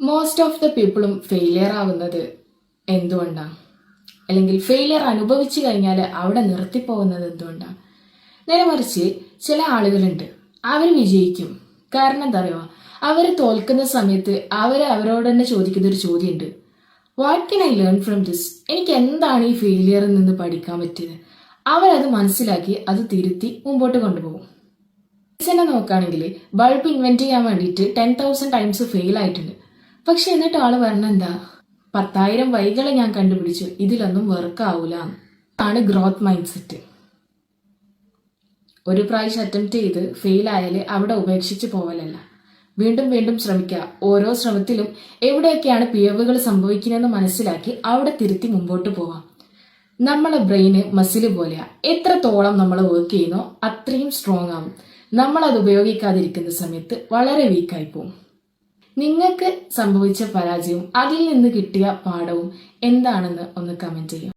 Most of the പീപ്പിളും failure ആവുന്നത് എന്തുകൊണ്ടാണ്? അല്ലെങ്കിൽ ഫെയിലിയർ അനുഭവിച്ചു കഴിഞ്ഞാൽ അവിടെ നിർത്തിപ്പോകുന്നത് എന്തുകൊണ്ടാണ്? നേരെ മറിച്ച് ചില ആളുകളുണ്ട്, അവർ വിജയിക്കും. കാരണം എന്താ പറയുക, അവർ തോൽക്കുന്ന സമയത്ത് അവരോട് തന്നെ ചോദിക്കുന്ന ഒരു ചോദ്യമുണ്ട്, what can I learn from this? എനിക്ക് എന്താണ് ഈ ഫെയിലിയറിൽ നിന്ന് പഠിക്കാൻ പറ്റിയത്? അവരത് മനസ്സിലാക്കി അത് തിരുത്തി മുമ്പോട്ട് കൊണ്ടുപോകും. തന്നെ നോക്കുകയാണെങ്കിൽ ബൾബ് ഇൻവെന്റ് ചെയ്യാൻ വേണ്ടിയിട്ട് 10,000 ടൈംസ് ഫെയിൽ ആയിട്ടുണ്ട്. പക്ഷെ എന്നിട്ട് ആള് പറഞ്ഞ എന്താ, 10,000 വഴികളെ ഞാൻ കണ്ടുപിടിച്ചു, ഇതിലൊന്നും വർക്ക് ആവൂല ആണ് ഗ്രോത്ത് മൈൻഡ് സെറ്റ്. ഒരു പ്രാവശ്യം അറ്റംപ്റ്റ് ചെയ്ത് ഫെയിൽ ആയാൽ അവിടെ ഉപേക്ഷിച്ച് പോവലല്ല, വീണ്ടും വീണ്ടും ശ്രമിക്കുക. ഓരോ ശ്രമത്തിലും എവിടെയൊക്കെയാണ് പിഴവുകൾ സംഭവിക്കുന്നതെന്ന് മനസ്സിലാക്കി അവിടെ തിരുത്തി മുമ്പോട്ട് പോവാം. നമ്മളെ ബ്രെയിന് മസിൽ പോലെയാ, എത്രത്തോളം നമ്മൾ വർക്ക് ചെയ്യുന്നോ അത്രയും സ്ട്രോങ് ആവും. നമ്മൾ അത് ഉപയോഗിക്കാതിരിക്കുന്ന സമയത്ത് വളരെ വീക്കായി പോകും. നിങ്ങൾക്ക് സംഭവിച്ച പരാജയവും അതിൽ നിന്ന് കിട്ടിയ പാഠവും എന്താണെന്ന് ഒന്ന് കമന്റ് ചെയ്യും.